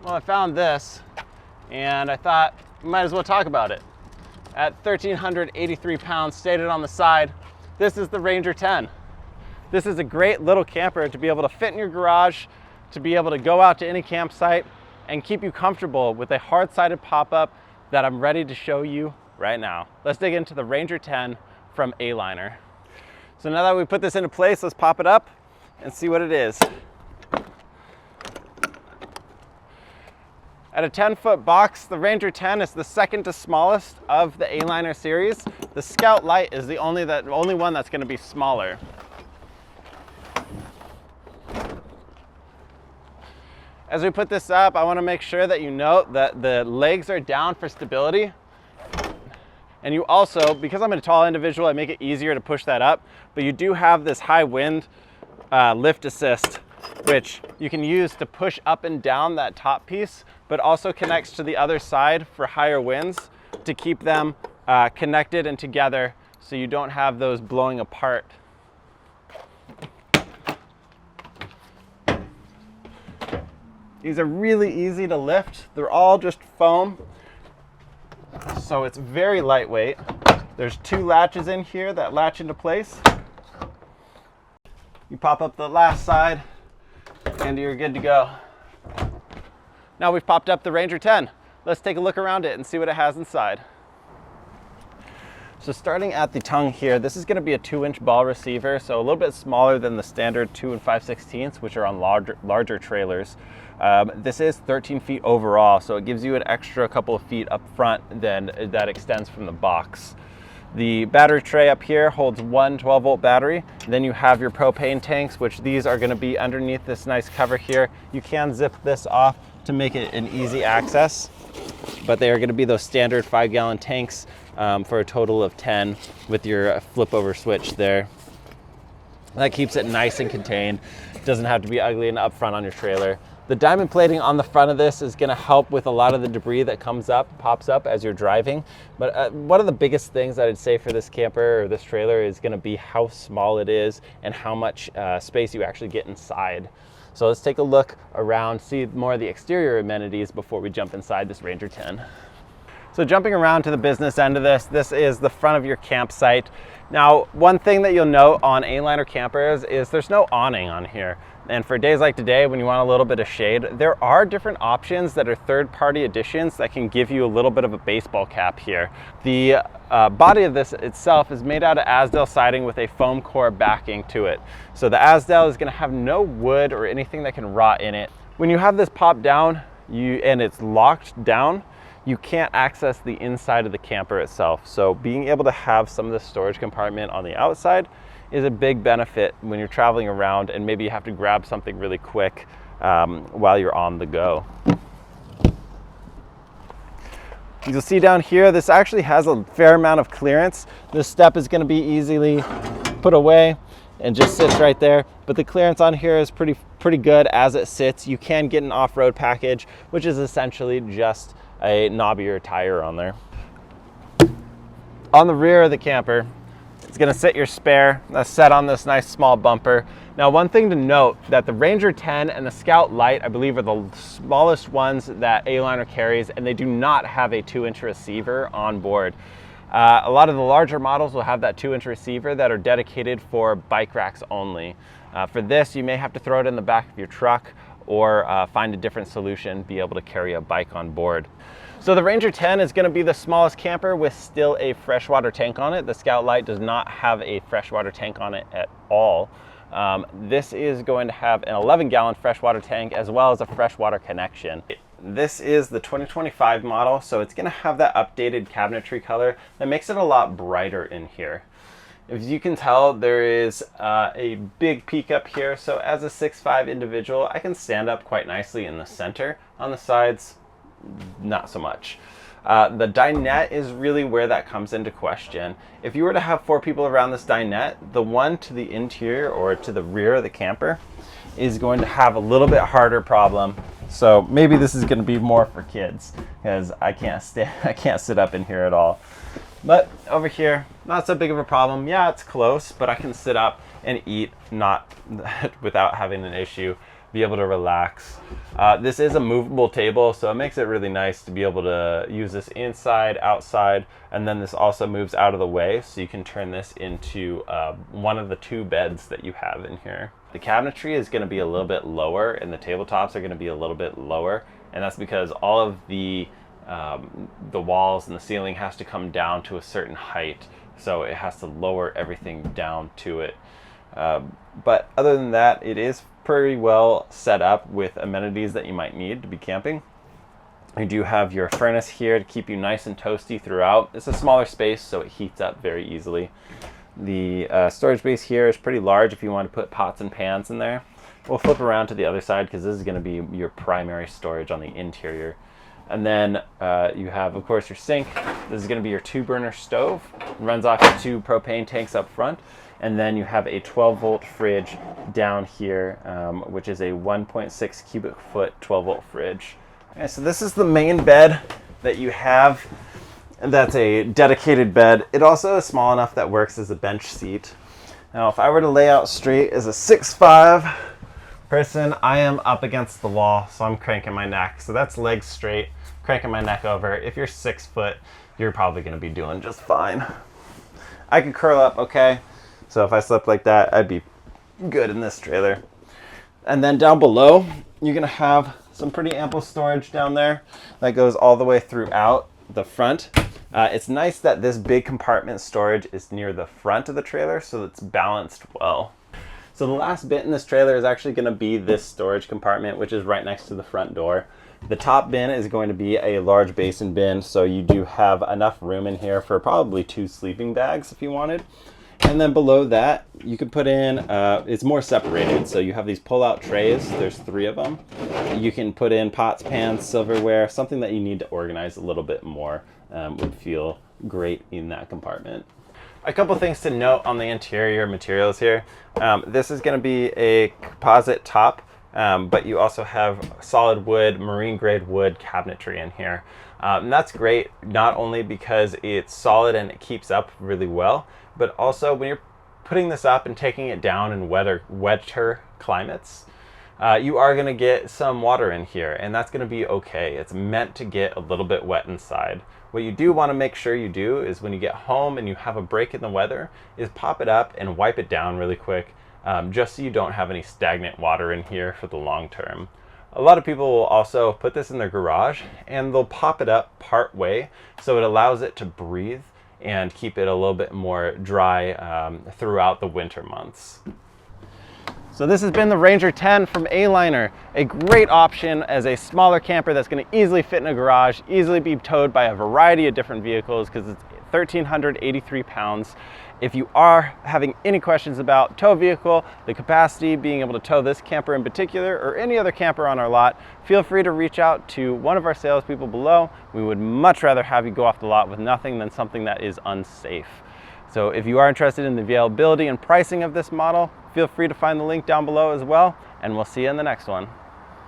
Well, I found this and I thought we might as well talk about it. At 1,383 pounds stated on the side, this is the Ranger 10. This is a great little camper to be able to fit in your garage, to be able to go out to any campsite and keep you comfortable with a hard-sided pop-up that I'm ready to show you right now. Let's dig into the Ranger 10 from Aliner. So now that we put this into place, let's pop it up and see what it is. At a 10-foot box, the Ranger 10 is the second to smallest of the Aliner series. The Scout Light is the only one that's going to be smaller. As we put this up, I want to make sure that you note that the legs are down for stability. And you also, because I'm a tall individual, I make it easier to push that up, but you do have this high wind lift assist, which you can use to push up and down that top piece, but also connects to the other side for higher winds to keep them connected and together so you don't have those blowing apart. These are really easy to lift. They're all just foam, so it's very lightweight. There's two latches in here that latch into place. You pop up the last side and you're good to go. Now we've popped up the Ranger 10. Let's take a look around it and see what it has inside. So starting at the tongue here, this is going to be a 2-inch ball receiver, so a little bit smaller than the standard 2 5/16, which are on larger trailers. This is 13 feet overall, so it gives you an extra couple of feet up front than that extends from the box. The battery tray up here holds one 12-volt battery. Then you have your propane tanks, which these are going to be underneath this nice cover here. You can zip this off to make it an easy access, but they are going to be those standard 5-gallon tanks for a total of 10 with your flip over switch there. That keeps it nice and contained. It doesn't have to be ugly and up front on your trailer. The diamond plating on the front of this is going to help with a lot of the debris that pops up as you're driving. But one of the biggest things that I'd say for this camper or this trailer is going to be how small it is and how much space you actually get inside. So let's take a look around, see more of the exterior amenities before we jump inside this Ranger 10. So jumping around to the business end of this is the front of your campsite. Now, one thing that you'll note on Aliner campers is there's no awning on here. And for days like today, when you want a little bit of shade, there are different options that are third-party additions that can give you a little bit of a baseball cap here. The body of this itself is made out of Azdel siding with a foam core backing to it. So the Azdel is going to have no wood or anything that can rot in it. When you have this pop down and it's locked down, you can't access the inside of the camper itself. So being able to have some of the storage compartment on the outside is a big benefit when you're traveling around and maybe you have to grab something really quick while you're on the go. You'll see down here, this actually has a fair amount of clearance. This step is going to be easily put away and just sits right there. But the clearance on here is pretty good as it sits. You can get an off-road package, which is essentially just a knobbier tire on there. On the rear of the camper, it's going to sit your spare that's set on this nice small bumper. Now, one thing to note that the Ranger 10 and the Scout Light, I believe, are the smallest ones that Aliner carries, and they do not have a 2-inch receiver on board. A lot of the larger models will have that 2-inch receiver that are dedicated for bike racks only. For this, you may have to throw it in the back of your truck or find a different solution, be able to carry a bike on board. So the Ranger 10 is going to be the smallest camper with still a freshwater tank on it. The Scout Light does not have a freshwater tank on it at all. This is going to have an 11-gallon freshwater tank as well as a freshwater connection. This is the 2025 model, so it's going to have that updated cabinetry color that makes it a lot brighter in here. As you can tell, there is a big peak up here, so as a 6'5" individual, I can stand up quite nicely in the center. On the sides, not so much. The dinette is really where that comes into question. If you were to have 4 people around this dinette, the one to the interior or to the rear of the camper is going to have a little bit harder problem. So maybe this is going to be more for kids because I can't sit up in here at all. But over here, not so big of a problem. Yeah, it's close, but I can sit up and eat not without having an issue, be able to relax. This is a movable table, so it makes it really nice to be able to use this inside, outside, and then this also moves out of the way, so you can turn this into one of the 2 beds that you have in here. The cabinetry is going to be a little bit lower, and the tabletops are going to be a little bit lower, and that's because all of the walls and the ceiling has to come down to a certain height, so it has to lower everything down to it. But other than that, it is pretty well set up with amenities that you might need to be camping. You do have your furnace here to keep you nice and toasty throughout. It's a smaller space, so it heats up very easily. The storage space here is pretty large if you want to put pots and pans in there. We'll flip around to the other side because this is going to be your primary storage on the interior. And then you have, of course, your sink. This is going to be your 2-burner stove. It runs off your 2 propane tanks up front. And then you have a 12-volt fridge down here, which is a 1.6 cubic foot 12-volt fridge. Okay, so this is the main bed that you have. That's a dedicated bed. It also is small enough that works as a bench seat. Now, if I were to lay out straight as a 6'5" person, I am up against the wall, so I'm cranking my neck. So that's legs straight, cranking my neck over. If you're 6 foot, you're probably going to be doing just fine. I could curl up, okay. So if I slept like that, I'd be good in this trailer. And then down below, you're gonna have some pretty ample storage down there that goes all the way throughout the front. It's nice that this big compartment storage is near the front of the trailer, so it's balanced well. So the last bit in this trailer is actually gonna be this storage compartment, which is right next to the front door. The top bin is going to be a large basin bin, so you do have enough room in here for probably 2 sleeping bags if you wanted. And then below that, you can put in, it's more separated. So you have these pull-out trays. There's 3 of them. You can put in pots, pans, silverware, something that you need to organize a little bit more would feel great in that compartment. A couple things to note on the interior materials here. This is going to be a composite top, but you also have solid wood, marine grade wood cabinetry in here. And that's great, not only because it's solid and it keeps up really well, but also when you're putting this up and taking it down in wetter climates, you are going to get some water in here, and that's going to be okay. It's meant to get a little bit wet inside. What you do want to make sure you do is when you get home and you have a break in the weather, is pop it up and wipe it down really quick, just so you don't have any stagnant water in here for the long term. A lot of people will also put this in their garage and they'll pop it up part way so it allows it to breathe and keep it a little bit more dry throughout the winter months. So this has been the Ranger 10 from Aliner, a great option as a smaller camper that's going to easily fit in a garage, easily be towed by a variety of different vehicles because it's 1,383 pounds. If you are having any questions about tow vehicle, the capacity, being able to tow this camper in particular, or any other camper on our lot, feel free to reach out to one of our salespeople below. We would much rather have you go off the lot with nothing than something that is unsafe. So if you are interested in the availability and pricing of this model, feel free to find the link down below as well, and we'll see you in the next one.